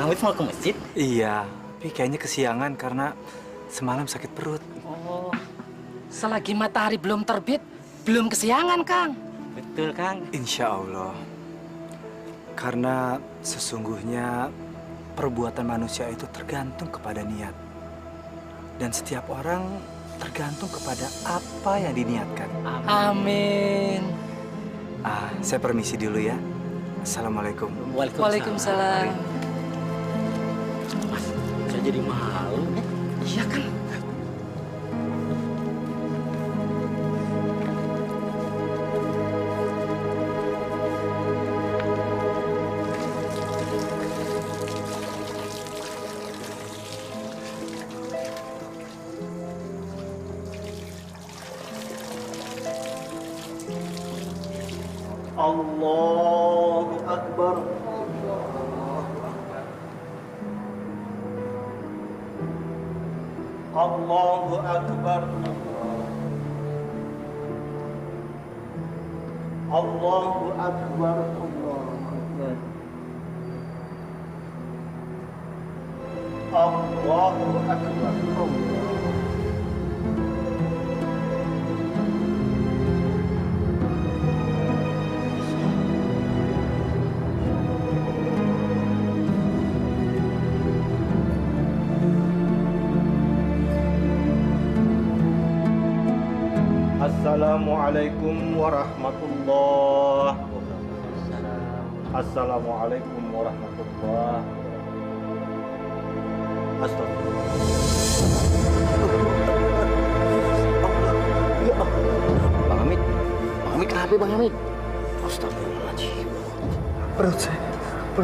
Hamid mau ke masjid? Iya, tapi kayaknya kesiangan karena semalam sakit perut. Oh, selagi matahari belum terbit, belum kesiangan, Kang. Betul, Kang. Insya Allah. Karena sesungguhnya perbuatan manusia itu tergantung kepada niat. Dan setiap orang tergantung kepada apa yang diniatkan. Amin. Saya permisi dulu ya. Assalamualaikum. Waalaikumsalam. Mas, saya jadi malu. Iya, Kang. Allahu Akbar. Allahu Akbar. Allahu Akbar. Allahu Akbar. Assalamualaikum warahmatullahi wabarakatuh. Assalamualaikum warahmatullahi wabarakatuh. Astagfirullah. Ya Allah. Bang Hamid kenapa Bang Hamid? Astagfirullahaladzim. Perut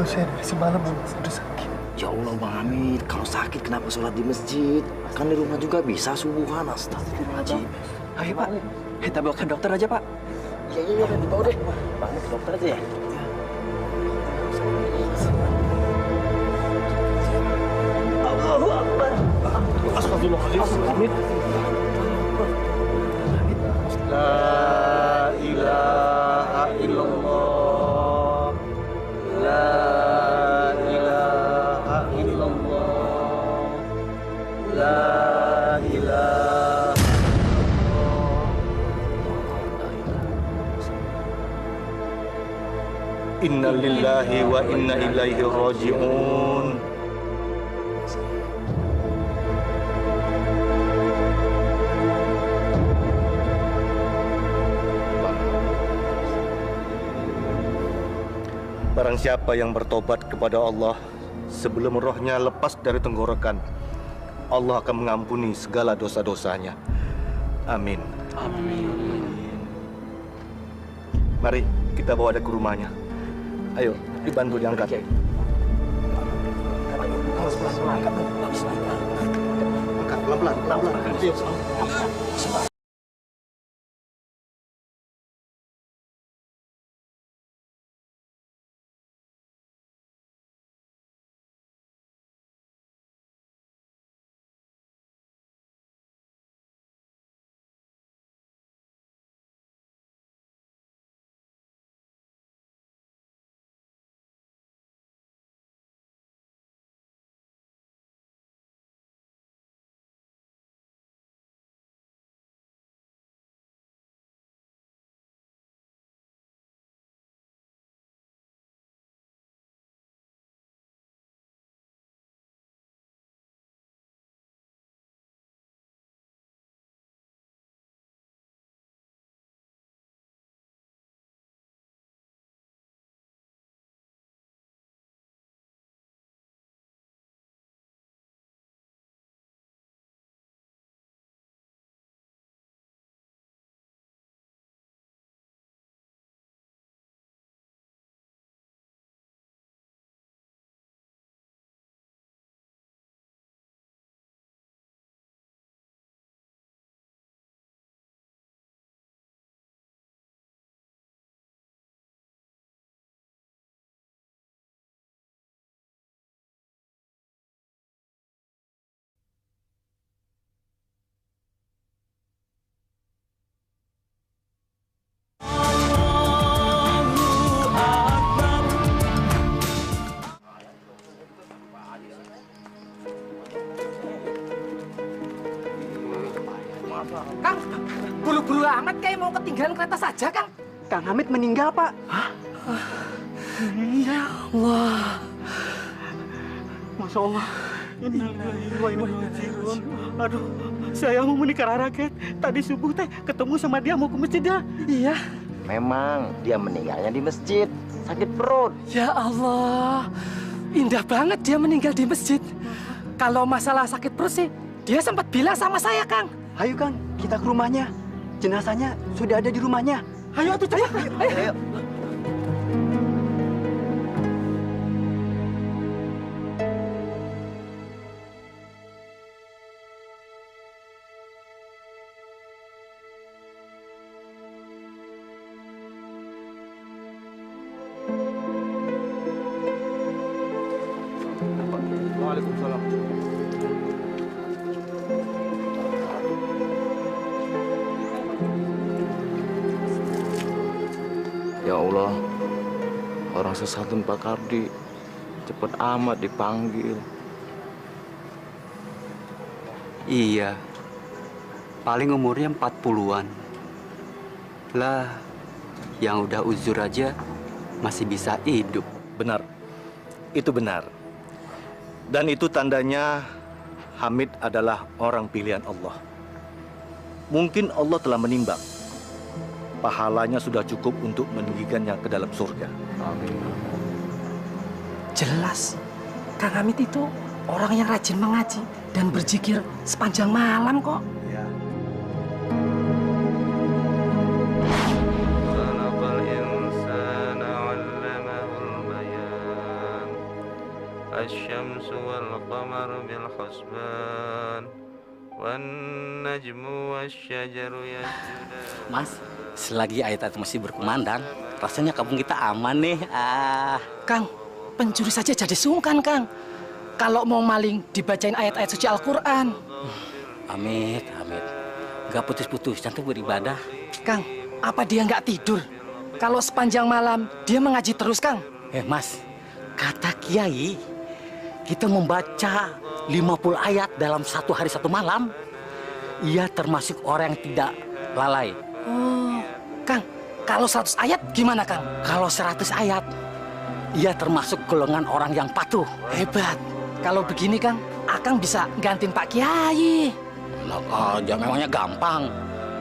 saya dari semalam sudah sakit. Ya Allah Bang Hamid, kalau sakit kenapa sholat di masjid? Kan di rumah juga bisa subuhan. Astagfirullahaladzim. Ayo Pak, kita bawa ke dokter aja Pak. Iya, dibawa deh. Bang Hamid ke dokter aja ya. Allahu Akbar. Astagfirullahaladzim. La ilaha illallah. La ilaha illallah. La ilaha. Inna lillahi wa inna ilaihi raji'un. Barang siapa yang bertobat kepada Allah sebelum rohnya lepas dari tenggorokan, Allah akan mengampuni segala dosa-dosanya. Amin. Mari kita bawa dia ke rumahnya. Ayo, dibantu diangkat. Angkat pelan-pelan. Kang, buru-buru amat kayak mau ketinggalan kereta saja, Kang. Kang Hamid meninggal, Pak. Ya Allah. Masya Allah. Innalillahi wa inna ilaihi raji'un. Aduh, saya mau menikah rakyat. Tadi subuh teh ketemu sama dia mau ke masjid ya. Iya. Memang dia meninggalnya di masjid, sakit perut. Ya Allah. Indah banget dia meninggal di masjid. Kalau masalah sakit perut sih, dia sempat bilang sama saya, Kang. Ayo Kang, kita ke rumahnya. Jenazahnya sudah ada di rumahnya. Ayo tuh, cepat. Ayo. Waalaikumsalam. Ya Allah, orang sesatun Pak Kardi cepet amat dipanggil. Iya. Paling umurnya 40-an. Lah, yang udah uzur aja masih bisa hidup. Benar. Itu benar. Dan itu tandanya Hamid adalah orang pilihan Allah. Mungkin Allah telah menimbang. Pahalanya sudah cukup untuk meninggikannya ke dalam surga. Amin. Jelas, Kang Hamid itu orang yang rajin mengaji dan berzikir sepanjang malam kok. Ya. الشمس والقمر بالحسبان والنجم والشجر يسجدان. Mas, selagi ayat-ayat masih berkumandang, rasanya kampung kita aman nih. Kang, pencuri saja jadi sungkan, Kang. Kalau mau maling, dibacain ayat-ayat suci Al-Quran. Amit, amit. Gak putus-putus, cantik beribadah. Kang, apa dia nggak tidur? Kalau sepanjang malam, dia mengaji terus, Kang. Mas, kata Kiai, kita membaca 50 ayat dalam satu hari satu malam. Ia termasuk orang yang tidak lalai. Oh, Kang, kalau 100 ayat gimana, Kang? Kalau 100 ayat, ia termasuk golongan orang yang patuh. Hebat. Kalau begini, Kang, Akang bisa gantiin Pak Kiai. Enak aja, memangnya gampang.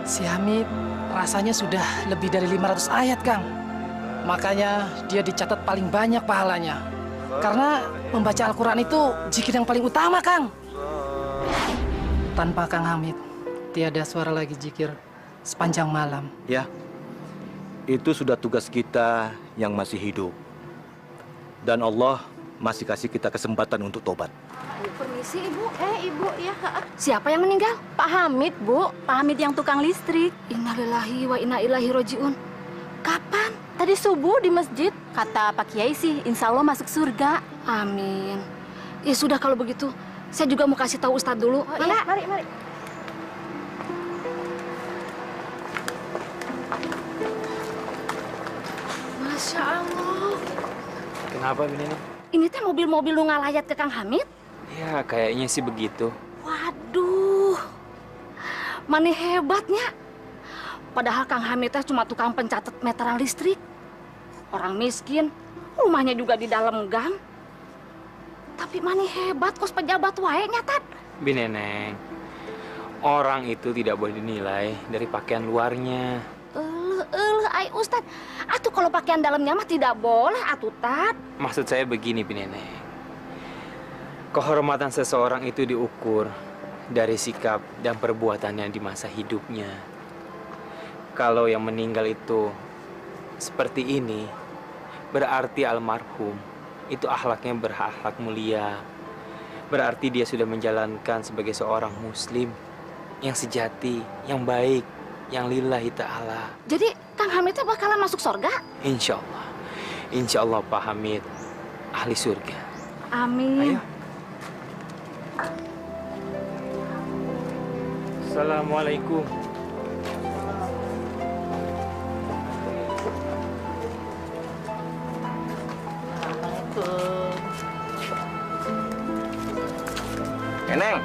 Si Hamid rasanya sudah lebih dari 500 ayat, Kang. Makanya dia dicatat paling banyak pahalanya. Karena membaca Al-Quran itu zikir yang paling utama, Kang. Tanpa Kang Hamid, tiada suara lagi zikir sepanjang malam. Ya, itu sudah tugas kita yang masih hidup. Dan Allah masih kasih kita kesempatan untuk tobat. Permisi, Ibu. Ibu, ya. Siapa yang meninggal? Pak Hamid, Bu. Pak Hamid yang tukang listrik. Innalillahi wa inna ilaihi raji'un. Kapan? Tadi subuh di masjid. Kata Pak Kiai sih, insya Allah masuk surga. Amin. Ya sudah kalau begitu, saya juga mau kasih tahu Ustadz dulu. Oh, iya, mari. Masya Allah. Kenapa, Bini? Ini teh mobil-mobil lu ngalayat ke Kang Hamid? Ya, kayaknya sih begitu. Waduh, mana hebatnya. Padahal Kang Hamid teh cuma tukang pencatat meteran listrik. Orang miskin, rumahnya juga di dalam gang. Tapi mana hebat kos pejabat wae nyatat. Bineneng, orang itu tidak boleh dinilai dari pakaian luarnya. Ay Ustad, atuh kalau pakaian dalamnya mah tidak boleh atuh Tat. Maksud saya begini, Bineneng. Kehormatan seseorang itu diukur dari sikap dan perbuatannya di masa hidupnya. Kalau yang meninggal itu seperti ini, berarti almarhum itu akhlaknya berakhlak mulia. Berarti dia sudah menjalankan sebagai seorang muslim yang sejati, yang baik, yang lillahi ta'ala. Jadi Kang Hamid itu bakalan masuk surga? Insya Allah. Insya Allah Pak Hamid ahli surga. Amin. Ayo. Assalamualaikum. Neneng,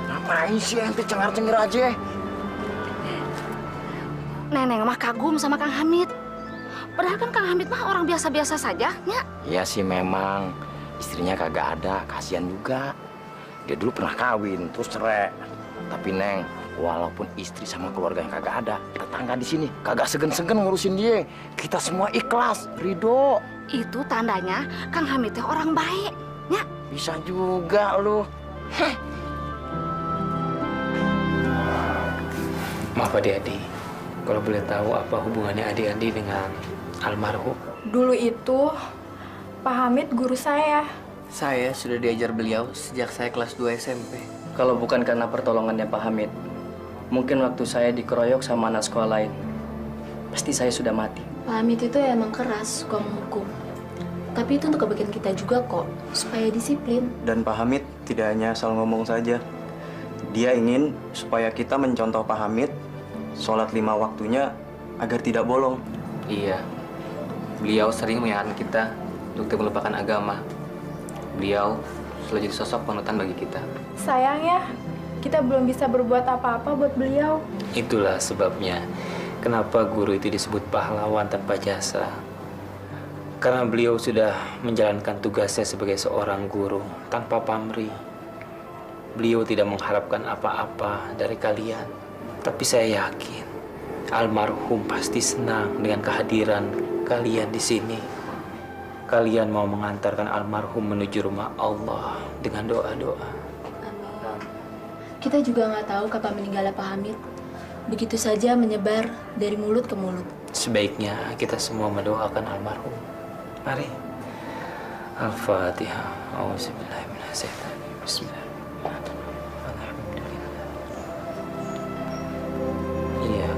ngapain sih ente cengar-cengir aja? Neneng mah kagum sama Kang Hamid. Padahal kan Kang Hamid mah orang biasa-biasa saja, ya. Iya sih memang. Istrinya kagak ada, kasihan juga. Dia dulu pernah kawin, terus cerai. Tapi Neng, walaupun istri sama keluarga yang kagak ada, tetangga di sini kagak segen-segen ngurusin dia. Kita semua ikhlas, ridho. Itu tandanya Kang Hamid teh orang baik, ya. Bisa juga lu. Maaf adik-adik, kalau boleh tahu apa hubungannya adik-adik dengan almarhum? Dulu itu Pak Hamid guru saya. Saya sudah diajar beliau sejak saya kelas 2 SMP. Kalau bukan karena pertolongannya Pak Hamid, mungkin waktu saya dikeroyok sama anak sekolah lain, pasti saya sudah mati. Pak Hamid itu emang keras, suka menghukum. Tapi itu untuk kebaikan kita juga kok, supaya disiplin. Dan Pak Hamid tidak hanya asal ngomong saja. Dia ingin supaya kita mencontoh Pak Hamid, sholat 5 waktunya agar tidak bolong. Iya, beliau sering mengingatkan kita untuk tidak melupakan agama. Beliau selalu jadi sosok panutan bagi kita. Sayang ya, kita belum bisa berbuat apa-apa buat beliau. Itulah sebabnya kenapa guru itu disebut pahlawan tanpa jasa. Karena beliau sudah menjalankan tugasnya sebagai seorang guru tanpa pamrih. Beliau tidak mengharapkan apa-apa dari kalian. Tapi saya yakin almarhum pasti senang dengan kehadiran kalian di sini. Kalian mau mengantarkan almarhum menuju rumah Allah dengan doa-doa. Kita juga nggak tahu kapan meninggalnya Pak Hamid. Begitu saja menyebar dari mulut ke mulut. Sebaiknya kita semua mendoakan almarhum. Mari. Al-Fatihah. Auzubillahiminasyaitonirrajim. Bismillahirrahmanirrahim. Iya,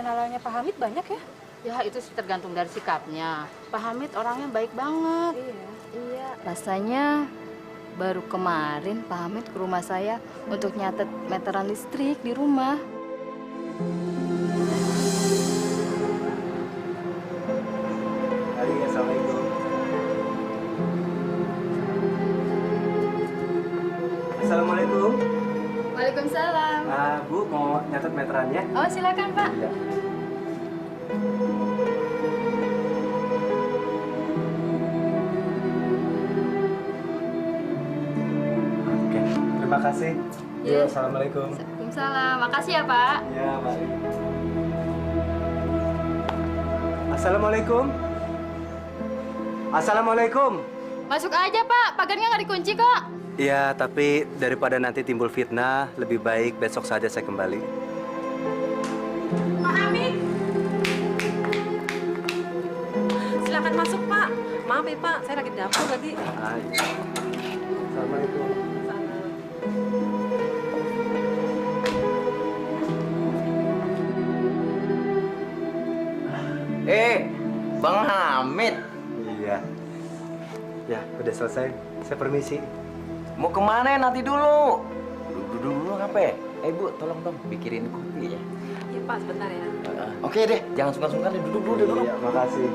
Kenalannya Pak Hamid banyak ya? Ya itu sih tergantung dari sikapnya. Pak Hamid orangnya baik banget. Iya. Rasanya baru kemarin Pak Hamid ke rumah saya untuk nyatet meteran listrik di rumah. Assalamualaikum. Assalamualaikum. Waalaikumsalam. Bu mau nyatet meterannya? Oh silakan Pak. Iya. Oke, terima kasih. Iya. Assalamualaikum. Waalaikumsalam. Makasih ya Pak. Ya, mari. Assalamualaikum. Assalamualaikum. Masuk aja Pak, pagarnya nggak dikunci kok. Iya, tapi daripada nanti timbul fitnah, lebih baik besok saja saya kembali. Pak Hamid. Silakan masuk, Pak. Maaf ya, Pak. Saya lagi di dapur tadi. Assalamualaikum. Bang Hamid. Iya. Ya, udah selesai. Saya permisi. Mau kemana nanti dulu? Duduk dulu ngapain? Bu, tolong dong bikinin kopi ya. Iya, Pak. Sebentar ya. Oke deh, jangan sungkan-sungkan deh. Duduk dulu, duduk. Iya, makasih.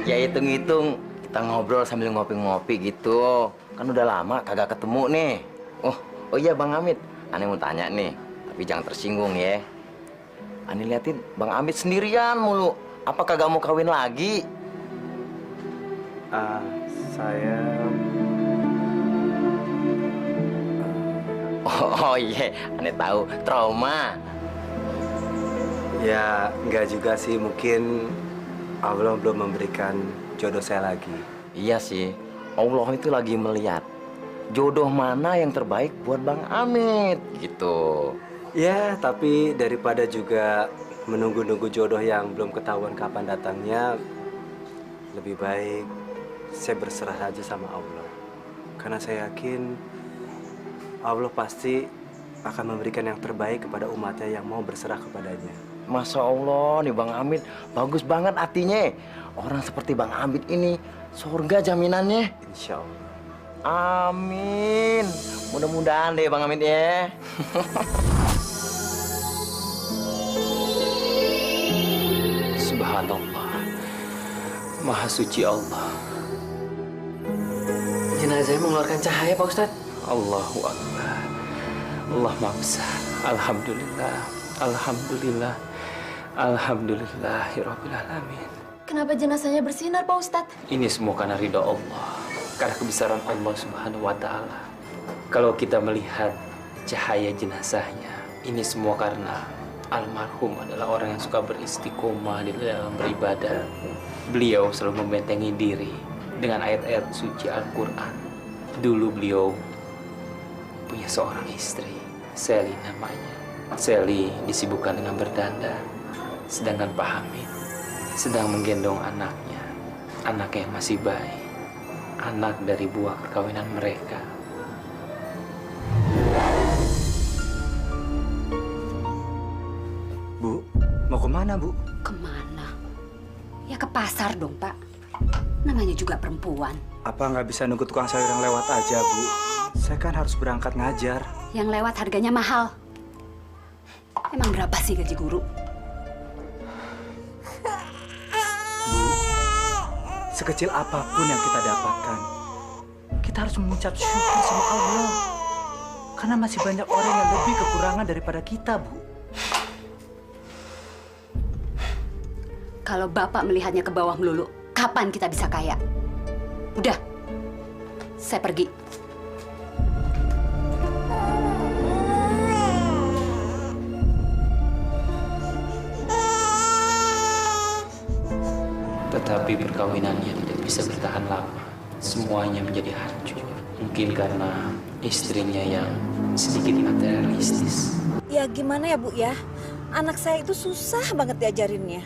Ya hitung-hitung kita ngobrol sambil ngopi-ngopi gitu. Kan udah lama kagak ketemu nih. Oh iya Bang Hamid, Ani mau tanya nih, tapi jangan tersinggung ya. Ani liatin Bang Hamid sendirian mulu. Apa kagak mau kawin lagi? Saya... Oh iya, Ani tahu trauma. Ya, enggak juga sih. Mungkin Allah belum memberikan jodoh saya lagi. Iya sih, Allah itu lagi melihat jodoh mana yang terbaik buat Bang Hamid gitu. Ya, tapi daripada juga menunggu-nunggu jodoh yang belum ketahuan kapan datangnya, lebih baik saya berserah aja sama Allah. Karena saya yakin Allah pasti akan memberikan yang terbaik kepada umatnya yang mau berserah kepadanya. Masya Allah nih Bang Hamid, bagus banget artinya. Orang seperti Bang Hamid ini surga jaminannya. Insya Allah. Amin. Mudah-mudahan deh Bang Hamid ya. Subhanallah. Maha suci Allah. Jenazahnya mengeluarkan cahaya, Pak Ustadz. Allahu Akbar. Allah Maha Besar. Alhamdulillah. Alhamdulillah. Alhamdulillahirabbil alamin. Kenapa jenazahnya bersinar, Pak Ustadz? Ini semua karena ridha Allah. Karena kebesaran Allah Subhanahu wa taala. Kalau kita melihat cahaya jenazahnya, ini semua karena almarhum adalah orang yang suka beristiqomah di dalam beribadah. Beliau selalu membentengi diri dengan ayat-ayat suci Al-Quran. Dulu beliau punya seorang istri, Sally namanya. Sally disibukkan dengan berdandan, sedangkan Pak Hamid sedang menggendong anaknya yang masih bayi, anak dari buah perkawinan mereka. Bu, mau kemana, Bu? Kemana? Ya ke pasar dong, Pak. Namanya juga perempuan. Apa nggak bisa nunggu tukang sayur yang lewat aja, Bu? Saya kan harus berangkat ngajar. Yang lewat harganya mahal. Emang berapa sih gaji guru? Sekecil apapun yang kita dapatkan, kita harus mengucap syukur sama Allah. Karena masih banyak orang yang lebih kekurangan daripada kita, Bu. Kalau Bapak melihatnya ke bawah melulu, kapan kita bisa kaya? Udah, saya pergi. Tetapi perkawinannya tidak bisa bertahan lama. Semuanya menjadi hancur. Mungkin karena istrinya yang sedikit materialistis. Ya gimana ya, Bu ya? Anak saya itu susah banget diajarinnya.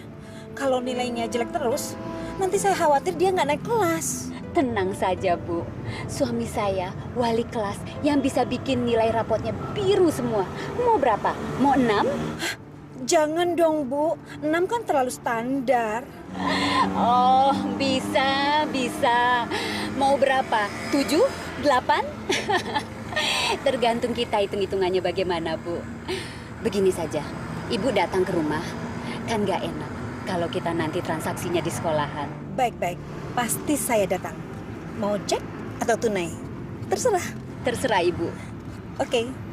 Kalau nilainya jelek terus, nanti saya khawatir dia nggak naik kelas. Tenang saja, Bu. Suami saya wali kelas yang bisa bikin nilai rapotnya biru semua. Mau berapa? Mau 6? Jangan dong, Bu. 6 kan terlalu standar. Oh, bisa. Mau berapa? 7? 8? Tergantung kita hitung-hitungannya bagaimana, Bu. Begini saja, Ibu datang ke rumah, kan nggak enak kalau kita nanti transaksinya di sekolahan. Baik-baik, pasti saya datang. Mau cek atau tunai? Terserah. Terserah, Ibu. Oke.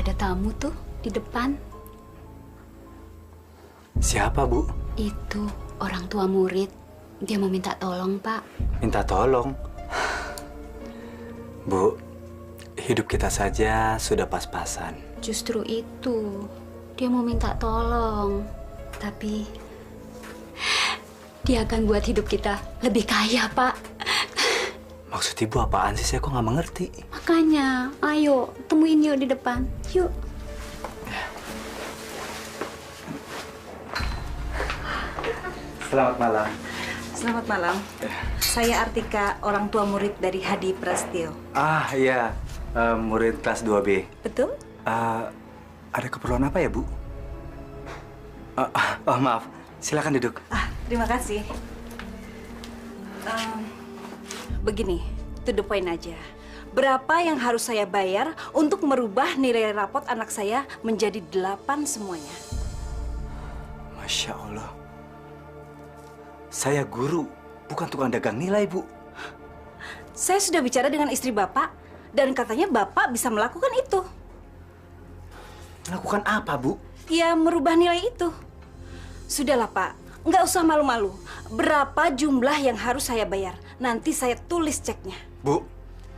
Ada tamu tuh di depan. Siapa, Bu? Itu orang tua murid. Dia mau minta tolong, Pak. Minta tolong? Bu, hidup kita saja sudah pas-pasan. Justru itu. Dia mau minta tolong. Tapi dia akan buat hidup kita lebih kaya, Pak. Maksud Ibu apaan sih? Saya kok nggak mengerti. Makanya, ayo temuin yuk di depan. Yuk. Selamat malam. Selamat malam. Saya Artika, orang tua murid dari Hadi Prastio. Ah, iya. Murid kelas 2B. Betul? Ada keperluan apa ya, Bu? Oh, maaf. Silakan duduk. Terima kasih. Begini, to the point aja. Berapa yang harus saya bayar untuk merubah nilai rapot anak saya menjadi 8 semuanya? Masya Allah. Saya guru, bukan tukang dagang nilai, Bu. Saya sudah bicara dengan istri Bapak, dan katanya Bapak bisa melakukan itu. Melakukan apa, Bu? Ya, merubah nilai itu. Sudahlah, Pak. Nggak usah malu-malu. Berapa jumlah yang harus saya bayar? Nanti saya tulis ceknya. Bu,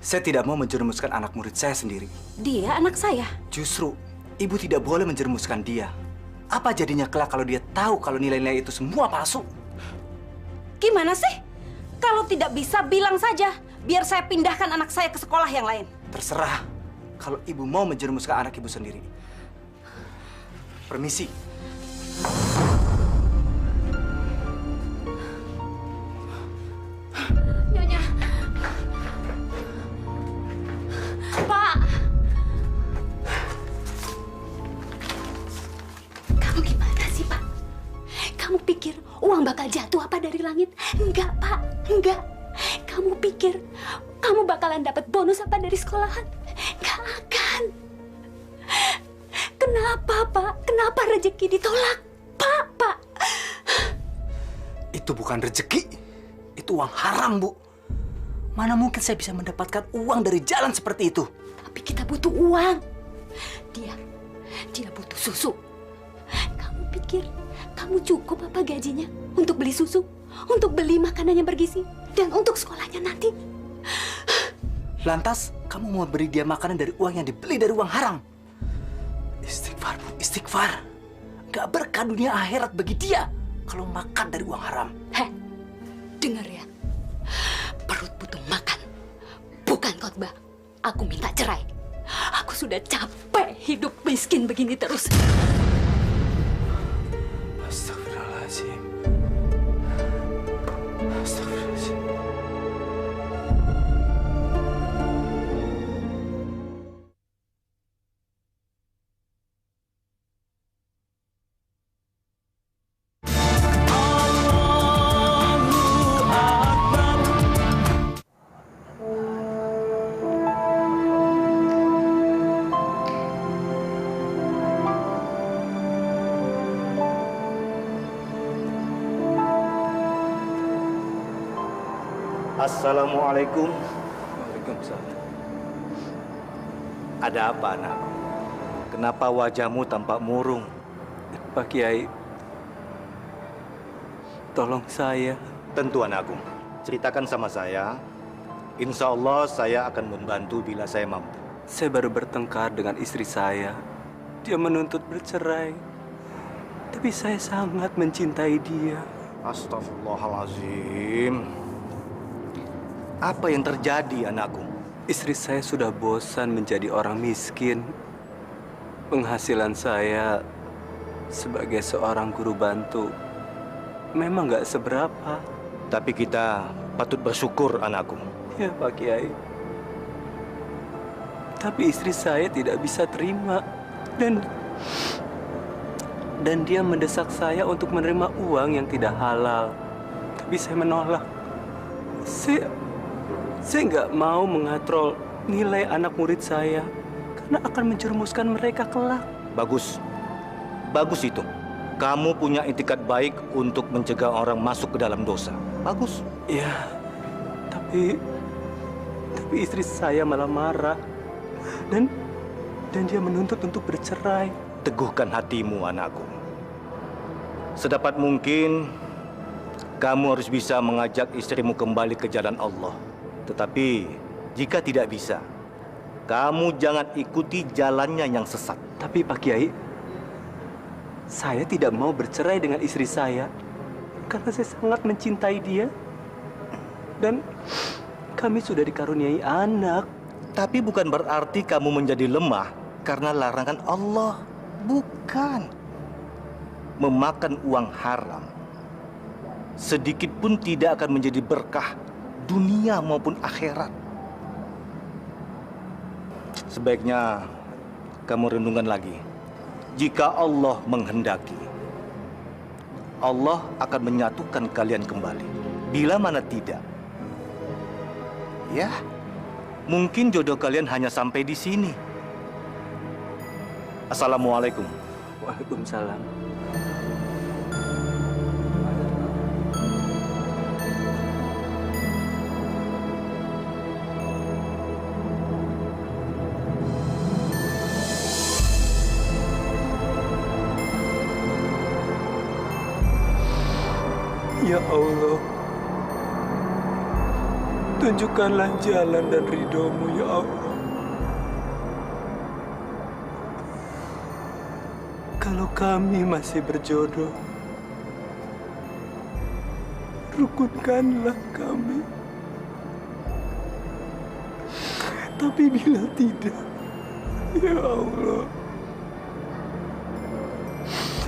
saya tidak mau menjerumuskan anak murid saya sendiri. Dia anak saya. Justru, Ibu tidak boleh menjerumuskan dia. Apa jadinya kelak kalau dia tahu kalau nilai-nilai itu semua palsu? Gimana sih? Kalau tidak bisa, bilang saja. Biar saya pindahkan anak saya ke sekolah yang lain. Terserah. Kalau Ibu mau menjerumuskan anak Ibu sendiri. Permisi. dari langit? Enggak, Pak. Enggak. Kamu pikir kamu bakalan dapat bonus apa dari sekolahan? Enggak akan. Kenapa, Pak? Kenapa rezeki ditolak? Pak. Itu bukan rezeki. Itu uang haram, Bu. Mana mungkin saya bisa mendapatkan uang dari jalan seperti itu? Tapi kita butuh uang. Dia butuh susu. Kamu pikir kamu cukup apa gajinya untuk beli susu, untuk beli makanan yang bergizi, dan untuk sekolahnya nanti? Lantas, kamu mau beri dia makanan dari uang yang dibeli dari uang haram? Istighfar, Bu, istighfar. Gak berkah dunia akhirat bagi dia kalau makan dari uang haram. Heh, dengar ya. Perut butuh makan, bukan khotbah. Aku minta cerai. Aku sudah capek hidup miskin begini terus. Astagfirullahaladzim. Astagfirullahaladzim. Assalamualaikum. Waalaikumsalam. Ada apa, anakku? Kenapa wajahmu tampak murung? Pak Kiai, tolong saya. Tentu, anakku. Ceritakan sama saya. Insya Allah saya akan membantu bila saya mampu. Saya baru bertengkar dengan istri saya. Dia menuntut bercerai. Tapi saya sangat mencintai dia. Astagfirullahaladzim. Apa yang terjadi, anakku? Istri saya sudah bosan menjadi orang miskin. Penghasilan saya sebagai seorang guru bantu memang nggak seberapa. Tapi kita patut bersyukur, anakku. Ya, Pak Kiai. Tapi istri saya tidak bisa terima. Dan dia mendesak saya untuk menerima uang yang tidak halal. Tapi saya menolak. Saya nggak mau mengatrol nilai anak murid saya karena akan menjerumuskan mereka kelak. Bagus. Bagus itu. Kamu punya itikat baik untuk mencegah orang masuk ke dalam dosa. Bagus. Iya. Tapi istri saya malah marah. Dan dia menuntut untuk bercerai. Teguhkan hatimu, anakku. Sedapat mungkin kamu harus bisa mengajak istrimu kembali ke jalan Allah. Tetapi jika tidak bisa, kamu jangan ikuti jalannya yang sesat. Tapi Pak Kiai, saya tidak mau bercerai dengan istri saya karena saya sangat mencintai dia. Dan kami sudah dikaruniai anak. Tapi bukan berarti kamu menjadi lemah karena larangan Allah. Bukan. Memakan uang haram sedikit pun tidak akan menjadi berkah dunia maupun akhirat. Sebaiknya kamu renungkan lagi. Jika Allah menghendaki, Allah akan menyatukan kalian kembali. Bila mana tidak, ya, mungkin jodoh kalian hanya sampai di sini. Assalamualaikum. Waalaikumsalam. Ya Allah, tunjukkanlah jalan dan ridho-Mu, ya Allah. Kalau kami masih berjodoh, rukunkanlah kami. Tapi bila tidak, ya Allah,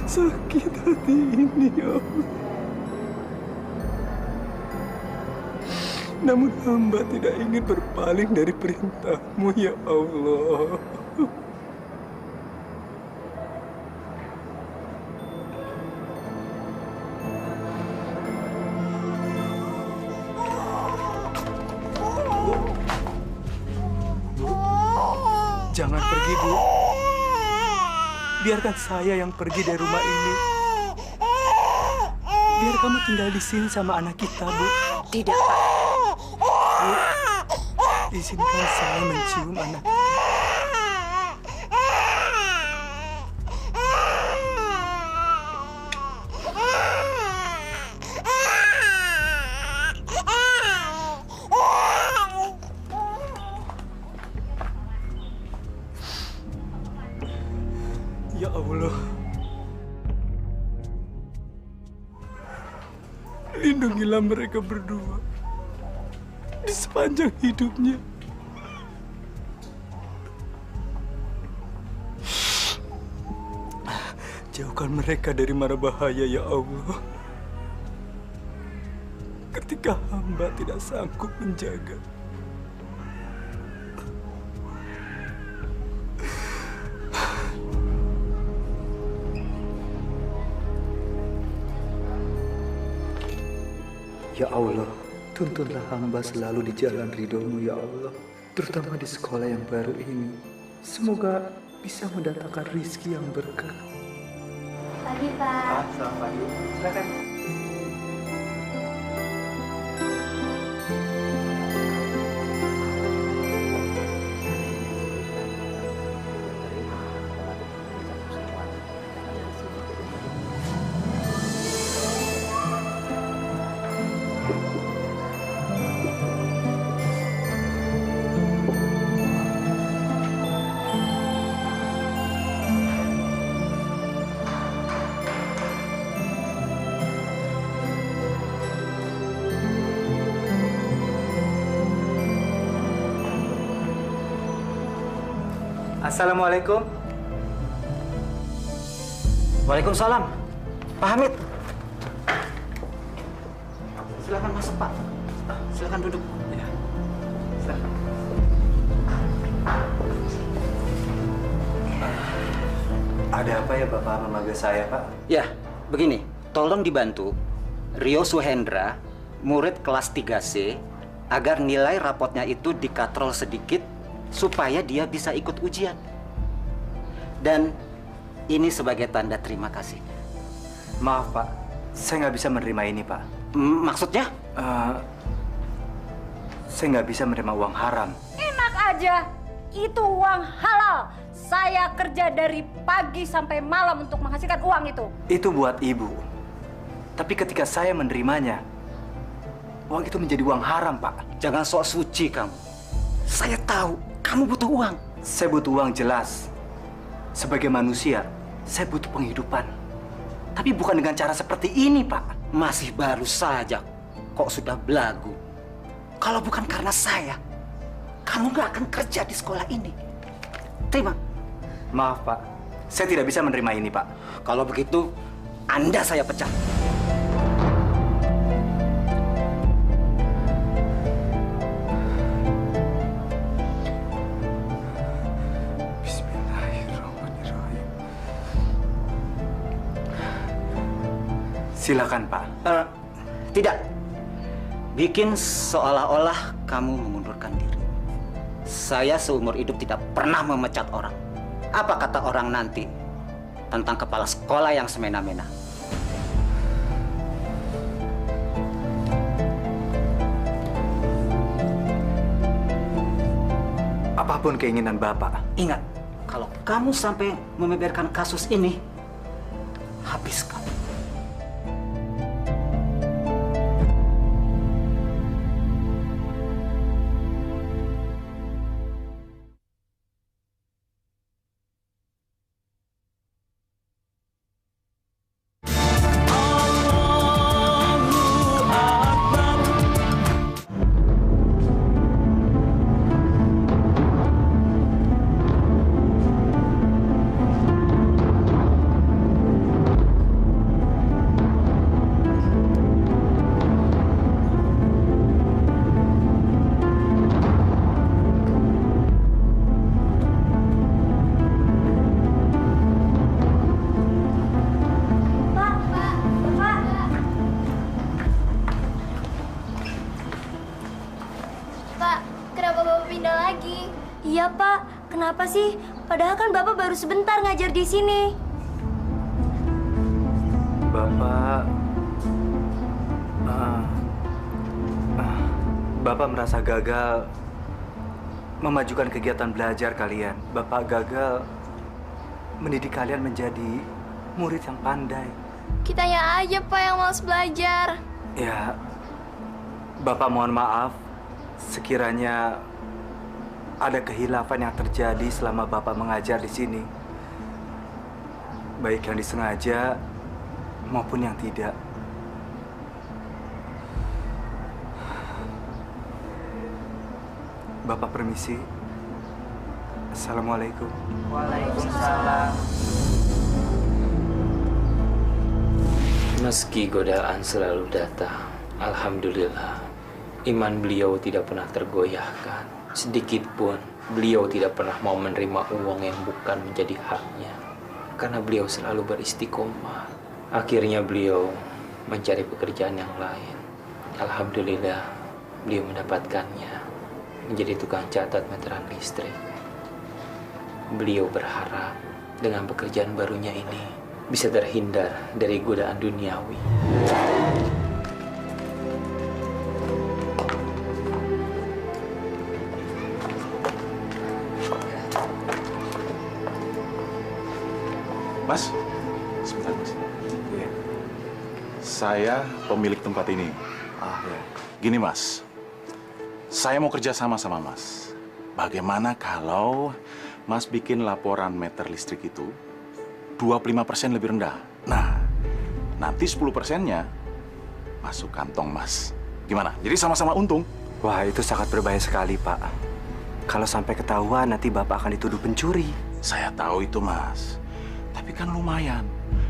sakit hati ini, ya Allah. Namun hamba tidak ingin berpaling dari perintah-Mu, ya Allah. biarkan saya yang pergi dari rumah ini. Biar kamu tinggal di sini sama anak kita, Bu. Tidak, Pak. Bu, izinkan saya mencium anak kita. Ya Allah, lindungilah mereka berdua di sepanjang hidupnya. Jauhkan mereka dari mara bahaya, ya Allah. Ketika hamba tidak sanggup menjaga. Ya Allah, tuntunlah hamba selalu di jalan ridho-Mu, ya Allah. Terutama di sekolah yang baru ini. Semoga bisa mendatangkan rizki yang berkah. Pagi, Pak. Selamat pagi. Silakan. Assalamualaikum. Waalaikumsalam. Pak Hamid. Silakan masuk, Pak. Silakan duduk. Ya. Silakan. Ada apa ya Bapak memanggil saya, Pak? Ya, begini. Tolong dibantu Rio Suhendra, murid kelas 3C, agar nilai rapotnya itu dikatrol sedikit supaya dia bisa ikut ujian. Dan ini sebagai tanda terima kasih. Maaf, Pak. Saya nggak bisa menerima ini, Pak. Maksudnya? Saya nggak bisa menerima uang haram. Enak aja. Itu uang halal. Saya kerja dari pagi sampai malam untuk menghasilkan uang itu. Itu buat Ibu. Tapi ketika saya menerimanya, uang itu menjadi uang haram, Pak. Jangan sok suci kamu. Saya tahu kamu butuh uang. Saya butuh uang jelas. Sebagai manusia, saya butuh penghidupan. Tapi bukan dengan cara seperti ini, Pak. Masih baru saja, kok sudah belagu. Kalau bukan karena saya, kamu nggak akan kerja di sekolah ini. Terima. Maaf, Pak. Saya tidak bisa menerima ini, Pak. Kalau begitu, Anda saya pecat. Silakan, Pak. Tidak. Bikin seolah-olah kamu mengundurkan diri. Saya seumur hidup tidak pernah memecat orang. Apa kata orang nanti tentang kepala sekolah yang semena-mena? Apapun keinginan Bapak. Ingat, kalau kamu sampai membeberkan kasus ini, habis kamu. Iya, Pak. Kenapa sih? Padahal kan Bapak baru sebentar ngajar di sini. Bapak merasa gagal memajukan kegiatan belajar kalian. Bapak gagal mendidik kalian menjadi murid yang pandai. Kitanya aja, Pak, yang malas belajar. Ya, Bapak mohon maaf sekiranya ada kehilafan yang terjadi selama Bapak mengajar di sini. Baik yang disengaja maupun yang tidak. Bapak permisi. Assalamualaikum. Waalaikumsalam. Meski godaan selalu datang, alhamdulillah, iman beliau tidak pernah tergoyahkan. Sedikit pun beliau tidak pernah mau menerima uang yang bukan menjadi haknya. Karena beliau selalu beristiqomah. Akhirnya beliau mencari pekerjaan yang lain. Alhamdulillah, beliau mendapatkannya. Menjadi tukang catat meteran listrik. Beliau berharap dengan pekerjaan barunya ini bisa terhindar dari godaan duniawi. Mas, sebentar Mas. Iya. Saya pemilik tempat ini. Ya. Gini Mas, saya mau kerja sama Mas. Bagaimana kalau Mas bikin laporan meter listrik itu 25% lebih rendah? Nah, nanti 10%-nya masuk kantong Mas. Gimana? Jadi sama-sama untung. Wah, itu sangat berbahaya sekali, Pak. Kalau sampai ketahuan, nanti Bapak akan dituduh pencuri. Saya tahu itu, Mas. Tapi kan lumayan.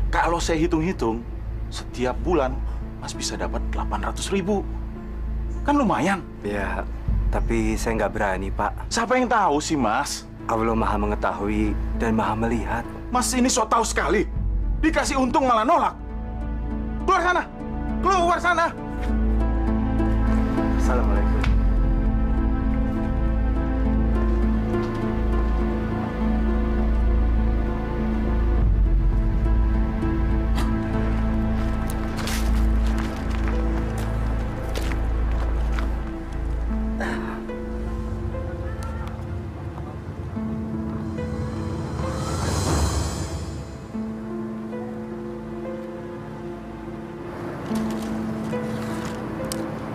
Kalau saya hitung-hitung, setiap bulan Mas bisa dapat 800.000. Kan lumayan. Ya, tapi saya nggak berani, Pak. Siapa yang tahu sih, Mas? Allah Maha mengetahui dan Maha melihat. Mas ini so tahu sekali. Dikasih untung malah nolak. Keluar sana! Keluar sana! Assalamualaikum.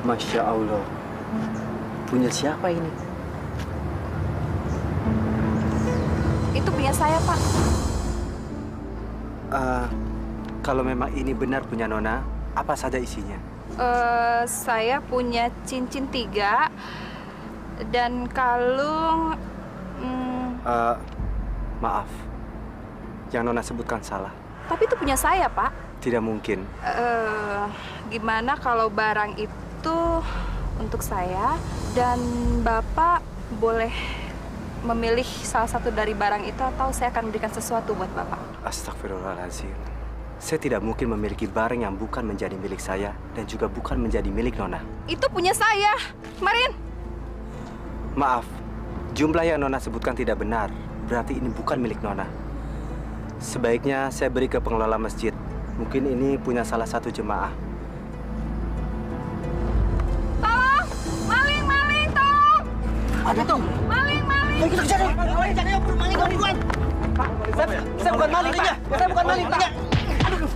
Masya Allah. Punya siapa ini? Itu punya saya, Pak. Kalau memang ini benar punya Nona, apa saja isinya? Saya punya cincin 3 dan kalung. Maaf, yang Nona sebutkan salah. Tapi itu punya saya, Pak. Tidak mungkin. Gimana kalau barang itu untuk saya dan Bapak boleh memilih salah satu dari barang itu atau saya akan berikan sesuatu buat Bapak. Astagfirullahaladzim. Saya tidak mungkin memiliki barang yang bukan menjadi milik saya dan juga bukan menjadi milik Nona. Itu punya saya, Marin. Maaf, jumlah yang Nona sebutkan tidak benar. Berarti ini bukan milik Nona. Sebaiknya saya beri ke pengelola masjid. Mungkin ini punya salah satu jemaah. Tolong! Maling, maling, tolong! Ada tuh. Maling, maling! Ayo kita kejar deh. Maling, jangan ya, maling kau duluan. Pak, saya bukan maling, Pak. Saya bukan maling, Pak. Aduh.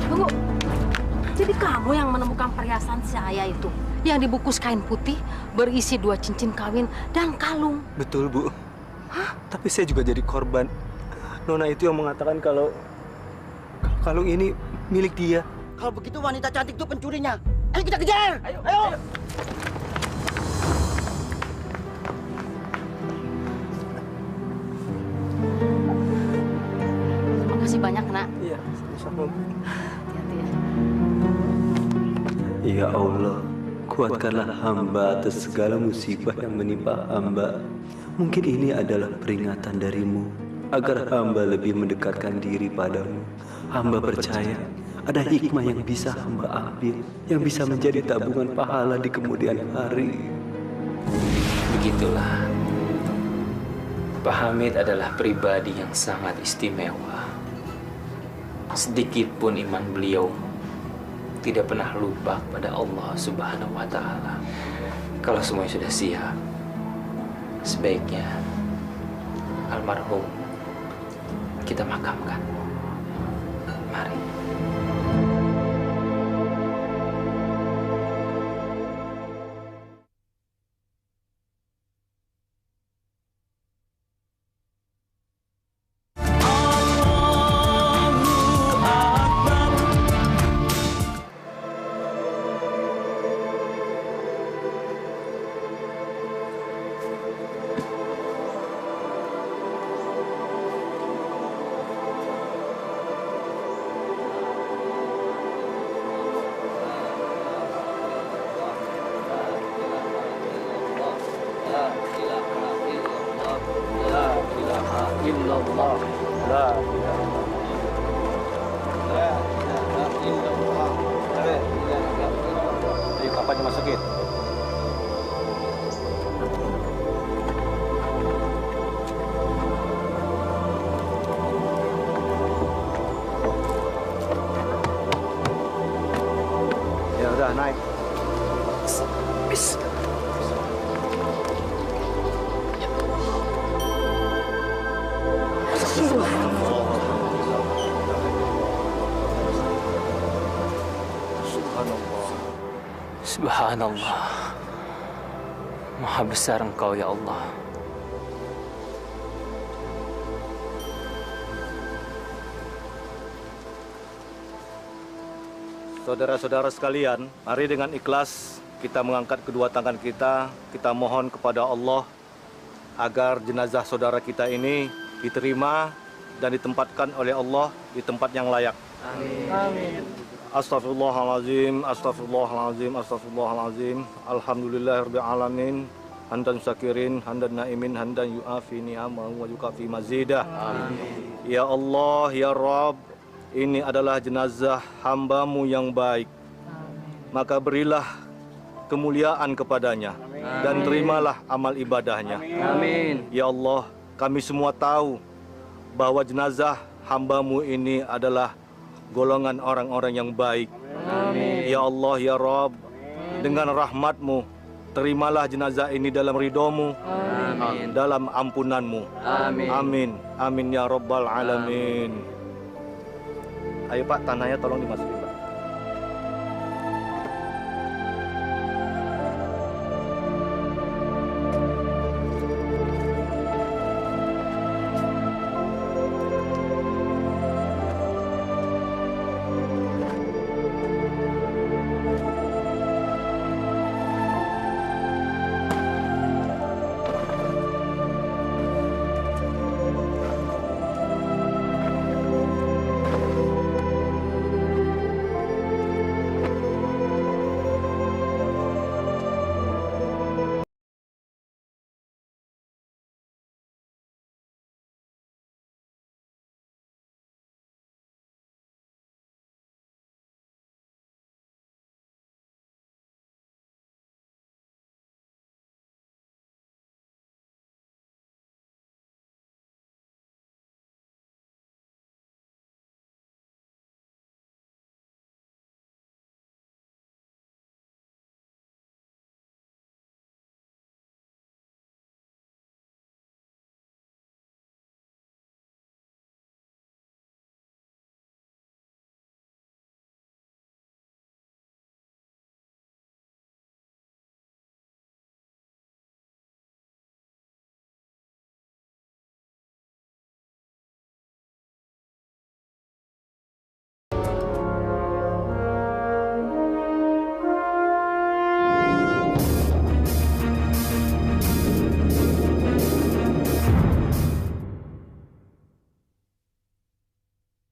Tunggu. Jadi kamu yang menemukan perhiasan saya itu, yang dibungkus kain putih, berisi 2 cincin kawin dan kalung. Betul, Bu. Tapi saya juga jadi korban. Nona itu yang mengatakan kalau kalung ini milik dia. Kalau begitu wanita cantik itu pencurinya. Ayo kita kejar. Ayo, ayo. Terima kasih banyak, Nak. Iya, sama-sama. Hati-hati ya. Ya Allah, kuatkanlah hamba atas segala musibah yang menimpa hamba. Mungkin ini adalah peringatan darimu, agar hamba lebih mendekatkan diri padamu. Hamba percaya ada hikmah yang bisa hamba ambil, yang bisa menjadi tabungan pahala di kemudian hari. Begitulah, Pak Hamid adalah pribadi yang sangat istimewa. Sedikit pun iman beliau tidak pernah lupa pada Allah Subhanahu wa Ta'ala. Kalau semuanya sudah siap, sebaiknya almarhum kita makamkan. Mari. Ayo, kapan dimasukin? Ya udah, naik. Subhanallah. Maha besar Engkau ya Allah. Saudara-saudara sekalian, mari dengan ikhlas kita mengangkat kedua tangan kita mohon kepada Allah agar jenazah saudara kita ini diterima dan ditempatkan oleh Allah di tempat yang layak. Amin. Amin. Astaghfirullahalazim, astaghfirullahalazim, astaghfirullahalazim. Alhamdulillahirabbil alamin. Hamdan syakirin, hamdan naimin, hamdan yu'afi ni'amahu wa yukafi mazidah. Amin. Ya Allah, ya Rabb, ini adalah jenazah hamba-Mu yang baik. Maka berilah kemuliaan kepadanya dan terimalah amal ibadahnya. Amin. Ya Allah, kami semua tahu bahwa jenazah hamba-Mu ini adalah golongan orang-orang yang baik. Amin. Ya Allah, ya Rabb, dengan rahmat-Mu, terimalah jenazah ini dalam ridho-Mu, Amin. dalam ampunan-Mu. Amin. Amin. Amin ya Rabbal alamin. Ayo Pak, tanahnya tolong dimasukin.